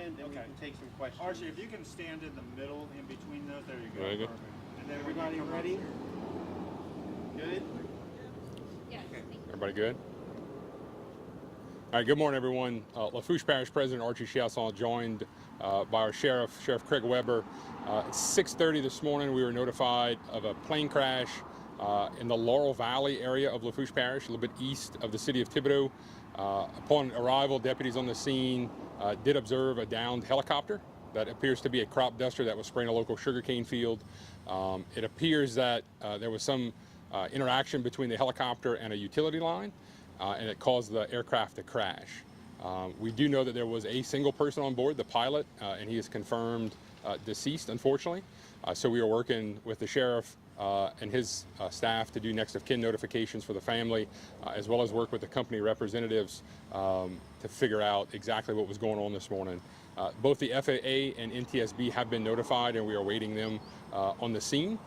in, then we can take some questions. Archie, if you can stand in the middle in between those, there you go. Very good. Perfect. And then Everybody ready? Good? Yes. Everybody good? All right, good morning, everyone. Lafourche Parish President Archie Chasson, joined by our Sheriff Craig Webre. At 6:30 this morning, we were notified of a plane crash in the Laurel Valley area of Lafourche Parish, a little bit east of the city of Thibodaux. Upon arrival, deputies on the scene did observe a downed helicopter that appears to be a crop duster that was spraying a local sugarcane field. It appears that there was some interaction between the helicopter and a utility line, and it caused the aircraft to crash. We do know that there was a single person on board, the pilot, and he is confirmed deceased, unfortunately. So we are working with the sheriff and his staff to do next of kin notifications for the family, as well as work with the company representatives to figure out exactly what was going on this morning. Both the FAA and NTSB have been notified, and we are awaiting them on the scene.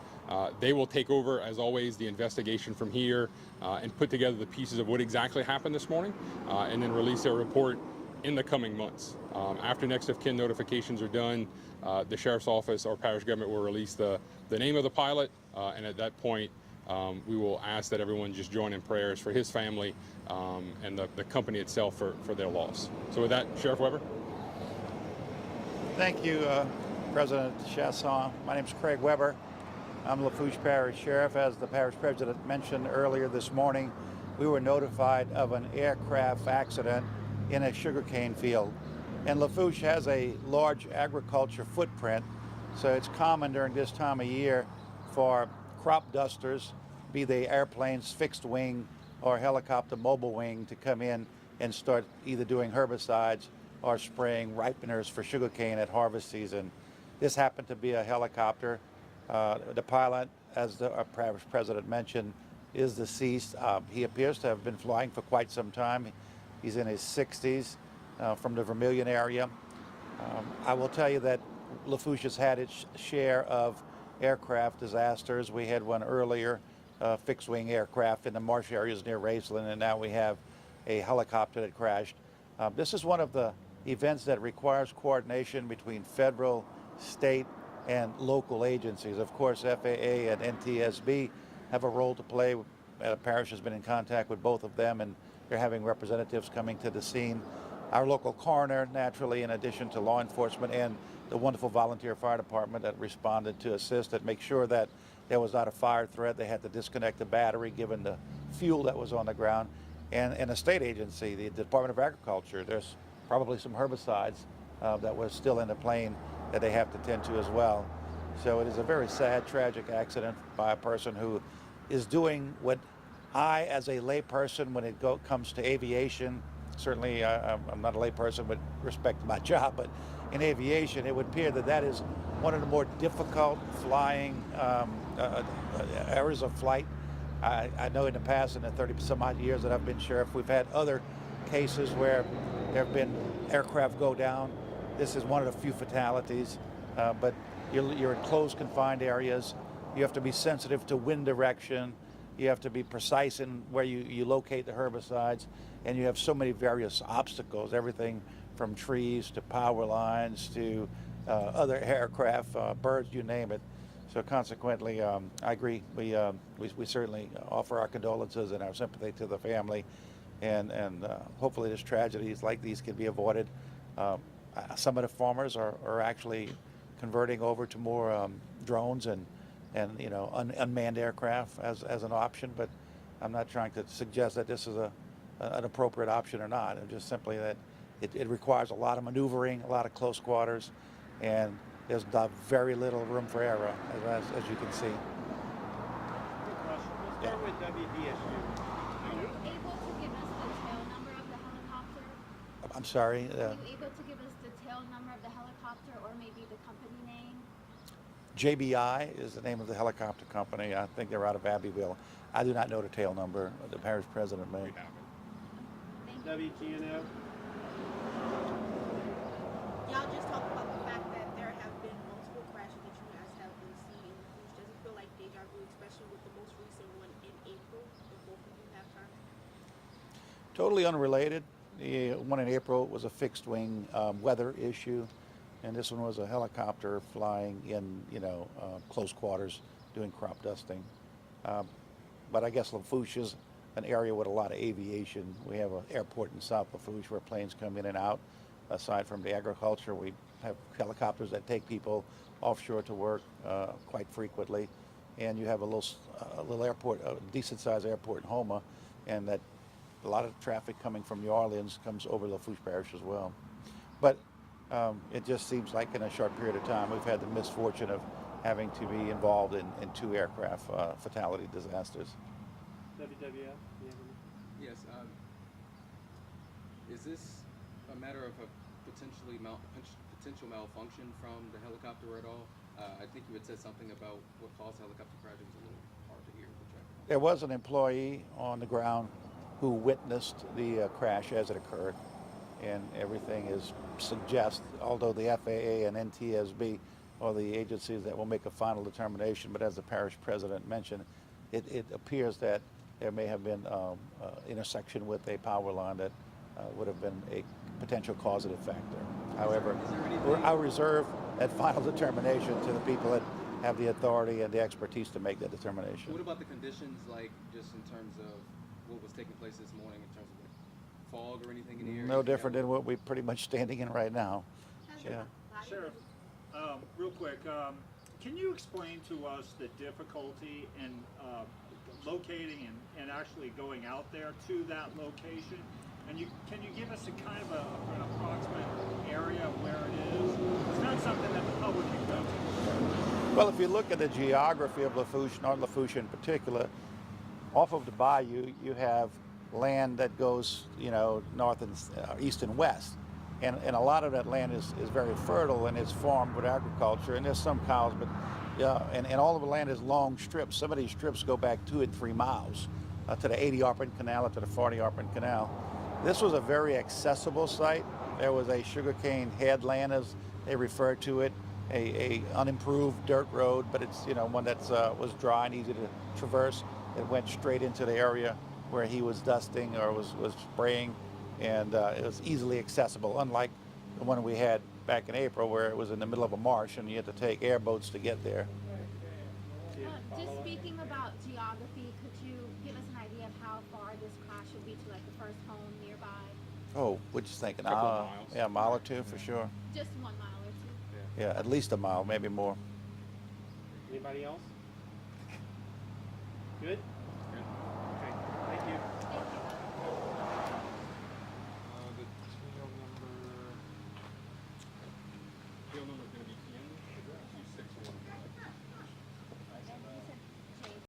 They will take over, as always, the investigation from here and put together the pieces of what exactly happened this morning, and then release their report in the coming months. After next of kin notifications are done, the Sheriff's Office or parish government will release the name of the pilot, and at that point, we will ask that everyone just join in prayers for his family and the company itself for their loss. So with that, Sheriff Webre. Thank you, President Chasson. My name is Craig Webre. I'm Lafourche Parish Sheriff. As the Parish President mentioned earlier this morning, we were notified of an aircraft accident in a sugarcane field. And Lafourche has a large agriculture footprint, so it's common during this time of year for crop dusters, be they airplanes, fixed wing, or helicopter mobile wing, to come in and start either doing herbicides or spraying ripeners for sugarcane at harvest season. This happened to be a helicopter. The pilot, as the Parish President mentioned, is deceased. He appears to have been flying for quite some time. He's in his 60s, from the Vermilion area. I will tell you that Lafourche has had its share of aircraft disasters. We had one earlier, fixed-wing aircraft in the marsh areas near Raceland, and now we have a helicopter that crashed. This is one of the events that requires coordination between federal, state, and local agencies. Of course, FAA and NTSB have a role to play. The parish has been in contact with both of them, and they're having representatives coming to the scene. Our local coroner, naturally, in addition to law enforcement and the wonderful volunteer fire department that responded to assist and make sure that there was not a fire threat. They had to disconnect the battery given the fuel that was on the ground. And a state agency, the Department of Agriculture, there's probably some herbicides that was still in the plane that they have to tend to as well. So it is a very sad, tragic accident by a person who is doing what I, as a layperson, when it comes to aviation, certainly I'm not a layperson with respect to my job, but in aviation, it would appear that that is one of the more difficult flying areas of flight. I know in the past, in the 30-some odd years that I've been sheriff, we've had other cases where there have been aircraft go down. This is one of the few fatalities, but you're in closed, confined areas. You have to be sensitive to wind direction. You have to be precise in where you locate the herbicides, and you have so many various obstacles, everything from trees to power lines to other aircraft, birds, you name it. So consequently, I agree. We certainly offer our condolences and our sympathy to the family, and hopefully this tragedies like these can be avoided. Some of the farmers are actually converting over to more drones and unmanned aircraft as an option, but I'm not trying to suggest that this is an appropriate option or not. It's just simply that it requires a lot of maneuvering, a lot of close quarters, and there's very little room for error, as you can see. Quick question. We'll start with WDSU. Are you able to give us the tail number of the helicopter? I'm sorry. Are you able to give us the tail number of the helicopter, or maybe the company name? JBI is the name of the helicopter company. I think they're out of Abbeville. I do not know the tail number. The Parish President may. WGNO. Y'all just talked about the fact that there have been multiple crashes that you guys have been seeing. Does it feel like deja vu, especially with the most recent one in April, if both of you have time? Totally unrelated. The one in April was a fixed wing weather issue, and this one was a helicopter flying in, close quarters doing crop dusting. But I guess Lafourche is an area with a lot of aviation. We have an airport in South Lafourche where planes come in and out. Aside from the agriculture, we have helicopters that take people offshore to work quite frequently. And you have a little airport, a decent-sized airport in Houma, and that a lot of traffic coming from New Orleans comes over Lafourche Parish as well. But it just seems like in a short period of time, we've had the misfortune of having to be involved in 2 aircraft fatality disasters. WWL, do you have any? Yes. Is this a matter of a potential malfunction from the helicopter at all? I think you had said something about what caused the helicopter crash. It was a little hard to hear. There was an employee on the ground who witnessed the crash as it occurred, and everything is suggests, although the FAA and NTSB are the agencies that will make a final determination, but as the parish president mentioned, it appears that there may have been intersection with a power line that would have been a potential causative factor. However, I'll reserve that final determination to the people that have the authority and the expertise to make that determination. What about the conditions, like just in terms of what was taking place this morning, in terms of like fog or anything in the area? No different than what we're pretty much standing in right now. Yeah. Sheriff, real quick, can you explain to us the difficulty in locating and actually going out there to that location? And can you give us a kind of an approximate area of where it is? It's not something that the public can go to. Well, if you look at the geography of Lafourche, North Lafourche in particular, off of the bayou, you have land that goes, north and east and west. And a lot of that land is very fertile and it's farmed with agriculture, and there's some cows, but and all of the land is long strips. Some of these strips go back 2 and 3 miles to the 80 Arpent Canal or to the 40 Arpent Canal. This was a very accessible site. There was a sugarcane headland, as they refer to it, a unimproved dirt road, but it's one that was dry and easy to traverse. It went straight into the area where he was dusting or was spraying, and it was easily accessible, unlike the one we had back in April where it was in the middle of a marsh and you had to take airboats to get there. Just speaking about geography, could you give us an idea of how far this crash would be to like the first home nearby? Oh, what you think? Couple of miles. Yeah, a mile or 2 for sure. Just 1 mile or 2? Yeah, at least a mile, maybe more. Anybody else? Good?